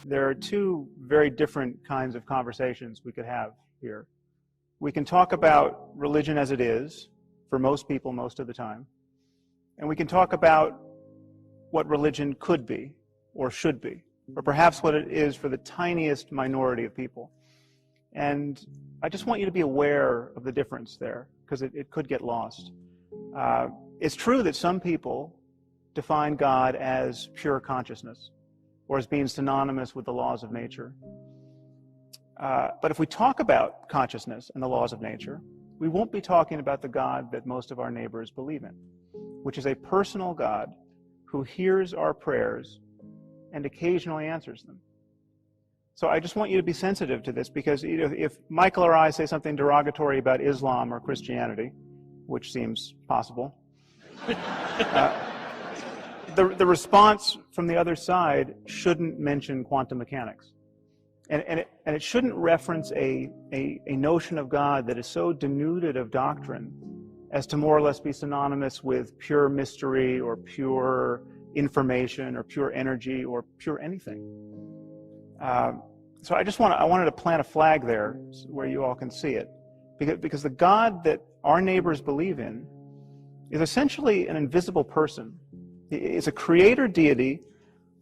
there are two very different kinds of conversations we could have here. We can talk about religion as it is, for most people most of the time, and we can talk about what religion could be, or should be, or perhaps what it is for the tiniest minority of people. And I just want you to be aware of the difference there, because it could get lost. It's true that some people define God as pure consciousness, or as being synonymous with the laws of nature. But if we talk about consciousness and the laws of nature, we won't be talking about the God that most of our neighbors believe in, which is a personal God who hears our prayers and occasionally answers them. So I just want you to be sensitive to this, because if Michael or I say something derogatory about Islam or Christianity, which seems possible, the response from the other side shouldn't mention quantum mechanics. And it shouldn't reference a notion of God that is so denuded of doctrine as to more or less be synonymous with pure mystery or pure information or pure energy or pure anything. So I wanted to plant a flag there where you all can see it, because the God that our neighbors believe in is essentially an invisible person. It's a creator deity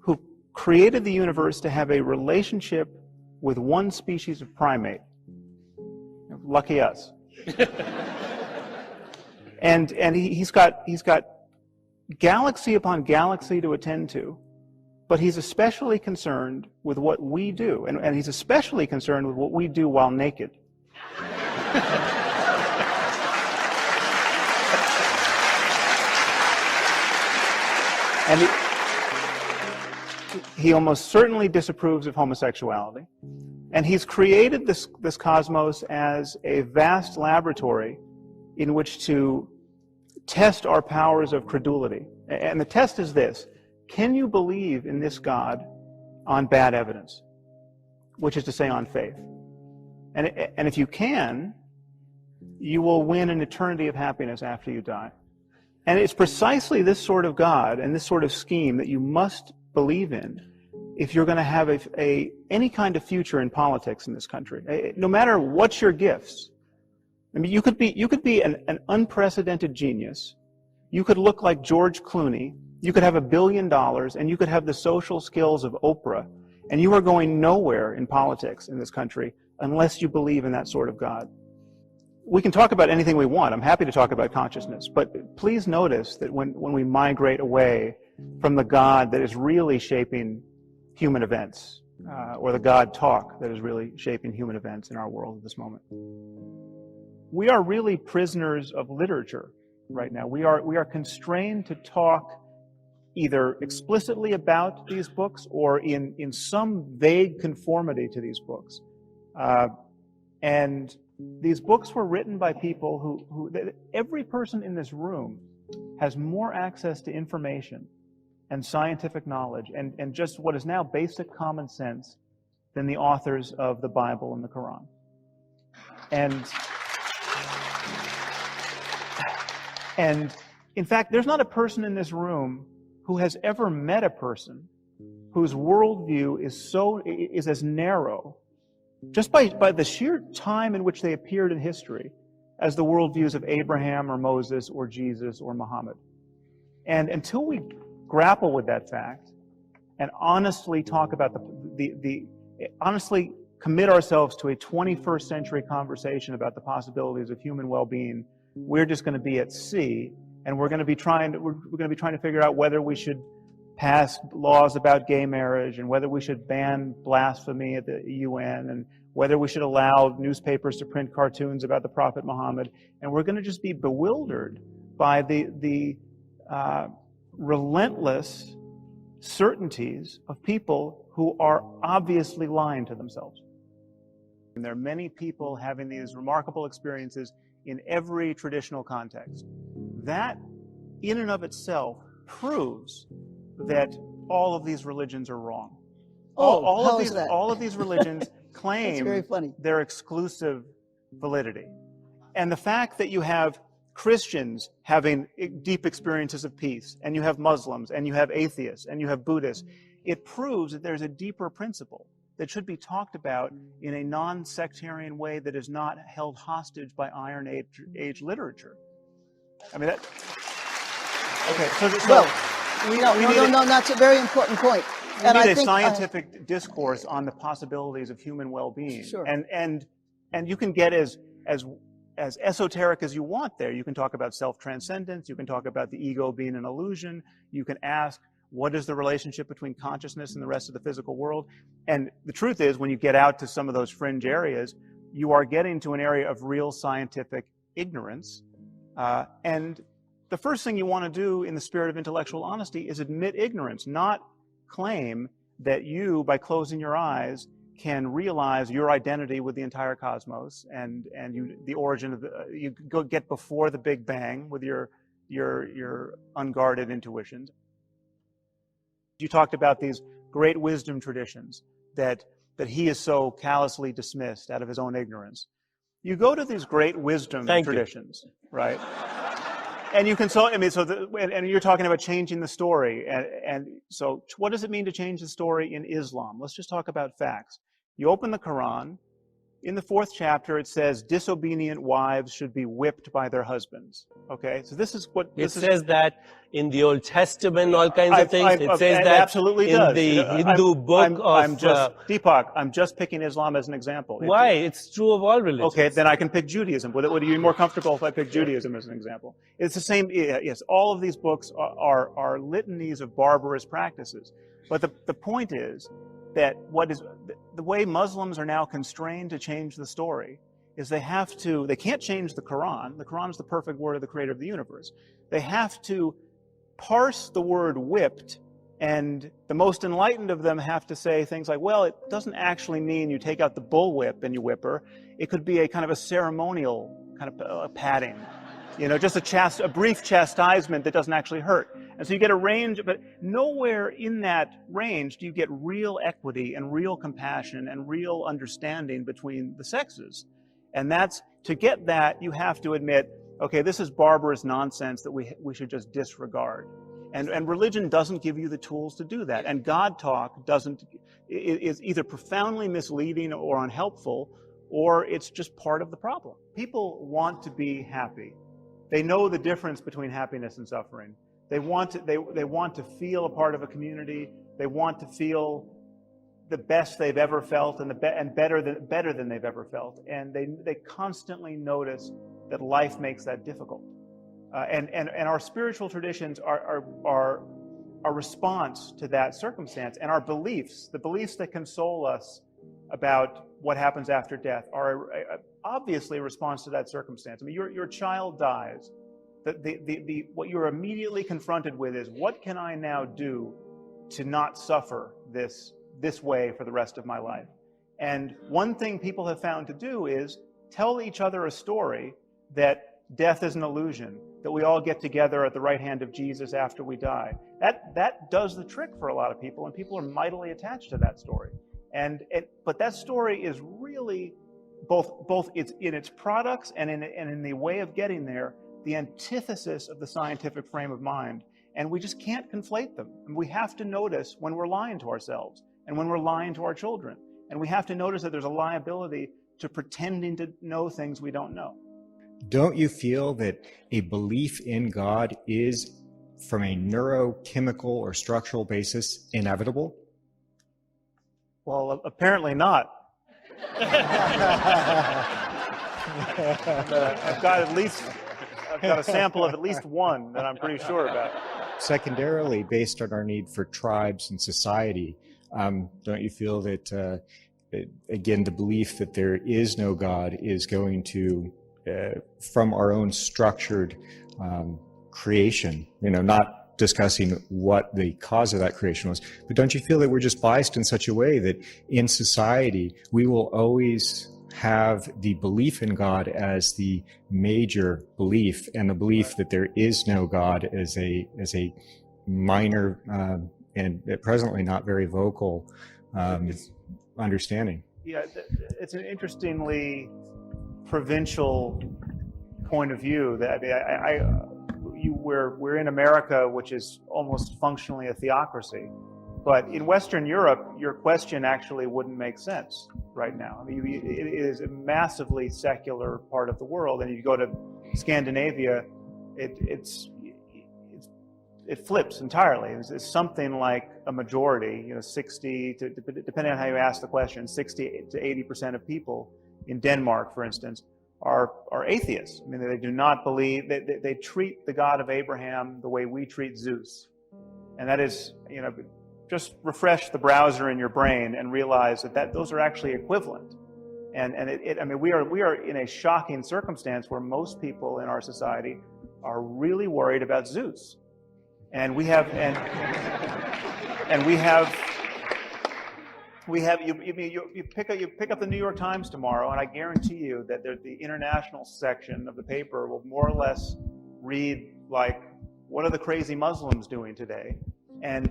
who created the universe to have a relationship with one species of primate. Lucky us. and he's got galaxy upon galaxy to attend to, but he's especially concerned with what we do, and he's especially concerned with what we do while naked. And he almost certainly disapproves of homosexuality. And he's created this cosmos as a vast laboratory in which to test our powers of credulity. And the test is this: can you believe in this God on bad evidence? Which is to say, on faith. And if you can, you will win an eternity of happiness after you die. And it's precisely this sort of God and this sort of scheme that you must believe in if you're going to have any kind of future in politics in this country. No matter what your gifts. I mean, you could be an unprecedented genius. You could look like George Clooney. You could have $1 billion, and you could have the social skills of Oprah, and you are going nowhere in politics in this country unless you believe in that sort of God. We can talk about anything we want. I'm happy to talk about consciousness, but please notice that when we migrate away from the God that is really shaping human events, or the God talk that is really shaping human events in our world at this moment. We are really prisoners of literature right now. We are constrained to talk either explicitly about these books or in some vague conformity to these books. And these books were written by people who every person in this room has more access to information and scientific knowledge and just what is now basic common sense than the authors of the Bible and the Quran. And in fact, there's not a person in this room who has ever met a person whose worldview is as narrow, just by the sheer time in which they appeared in history, as the worldviews of Abraham or Moses or Jesus or Muhammad. And until we grapple with that fact and honestly talk about honestly commit ourselves to a 21st century conversation about the possibilities of human well-being, we're just going to be at sea, and we're going to be trying to figure out whether we should pass laws about gay marriage, and whether we should ban blasphemy at the UN, and whether we should allow newspapers to print cartoons about the Prophet Muhammad. And we're going to just be bewildered by the relentless certainties of people who are obviously lying to themselves. And there are many people having these remarkable experiences in every traditional context. That, in and of itself, proves that all of these religions are wrong. All of these religions claim their exclusive validity. And the fact that you have Christians having deep experiences of peace, and you have Muslims, and you have atheists, and you have Buddhists, it proves that there's a deeper principle that should be talked about in a non-sectarian way that is not held hostage by Iron Age literature. I mean, that... Okay, No, that's a very important point. We need a scientific discourse on the possibilities of human well-being. Sure. And you can get as esoteric as you want there. You can talk about self-transcendence. You can talk about the ego being an illusion. You can ask, what is the relationship between consciousness and the rest of the physical world? And the truth is, when you get out to some of those fringe areas, you are getting to an area of real scientific ignorance. And the first thing you want to do in the spirit of intellectual honesty is admit ignorance, not claim that you, by closing your eyes, can realize your identity with the entire cosmos and the origin of you go get before the Big Bang with your unguarded intuitions. You talked about these great wisdom traditions that he is so callously dismissed out of his own ignorance. You go to these great wisdom traditions, right? And you consult. I mean, and you're talking about changing the story. And so, what does it mean to change the story in Islam? Let's just talk about facts. You open the Quran. In the 4th chapter, it says disobedient wives should be whipped by their husbands. Okay, so this is what it says that in the Old Testament, all kinds of things. It says that absolutely in does. the Hindu book Deepak, I'm just picking Islam as an example. Why? It's true of all religions. Okay, then I can pick Judaism. Would you be more comfortable if I pick Judaism as an example? It's the same. Yes, all of these books are litanies of barbarous practices. But the point is that the way Muslims are now constrained to change the story is they can't change the Quran. The Quran is the perfect word of the creator of the universe. They have to parse the word whipped, and the most enlightened of them have to say things like, well, it doesn't actually mean you take out the bullwhip and you whip her. It could be a kind of a ceremonial kind of a patting, just a brief chastisement that doesn't actually hurt. And so you get a range, but nowhere in that range do you get real equity and real compassion and real understanding between the sexes. And to get that, you have to admit, okay, this is barbarous nonsense that we should just disregard. And religion doesn't give you the tools to do that. And God talk is either profoundly misleading or unhelpful, or it's just part of the problem. People want to be happy. They know the difference between happiness and suffering. They want to feel a part of a community. They want to feel the best they've ever felt and better than they've ever felt. And they constantly notice that life makes that difficult. And our spiritual traditions are a response to that circumstance. And our beliefs, the beliefs that console us about what happens after death, are obviously a response to that circumstance. I mean, your child dies. What you're immediately confronted with is, what can I now do to not suffer this way for the rest of my life? And one thing people have found to do is tell each other a story that death is an illusion, that we all get together at the right hand of Jesus after we die. That does the trick for a lot of people, and people are mightily attached to that story. But that story is really both in its products and in the way of getting there, the antithesis of the scientific frame of mind. And we just can't conflate them. And we have to notice when we're lying to ourselves and when we're lying to our children. And we have to notice that there's a liability to pretending to know things we don't know. Don't you feel that a belief in God is, from a neurochemical or structural basis, inevitable? Well, apparently not. I've got a sample of at least one that I'm pretty sure about. Secondarily, based on our need for tribes and society, don't you feel that, again, the belief that there is no God is going to, from our own structured creation, not discussing what the cause of that creation was, but don't you feel that we're just biased in such a way that in society we will always have the belief in God as the major belief, and the belief that there is no God as a minor and presently not very vocal understanding? Yeah, it's an interestingly provincial point of view. That we're in America, which is almost functionally a theocracy, But in Western Europe, your question actually wouldn't make sense right now. I mean, it is a massively secular part of the world, and you go to Scandinavia, it flips entirely. It's something like a majority, 60 to, depending on how you ask the question, 60 to 80% of people in Denmark, for instance, are atheists. I mean, they do not believe, they treat the God of Abraham the way we treat Zeus. And that is, just refresh the browser in your brain and realize that those are actually equivalent. And I mean, we are in a shocking circumstance where most people in our society are really worried about Zeus. And you pick up the New York Times tomorrow, and I guarantee you that the international section of the paper will more or less read like, what are the crazy Muslims doing today? And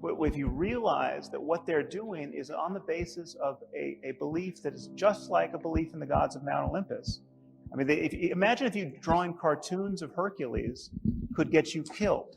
if you realize that what they're doing is on the basis of a belief that is just like a belief in the gods of Mount Olympus. I mean, imagine if drawing cartoons of Hercules could get you killed.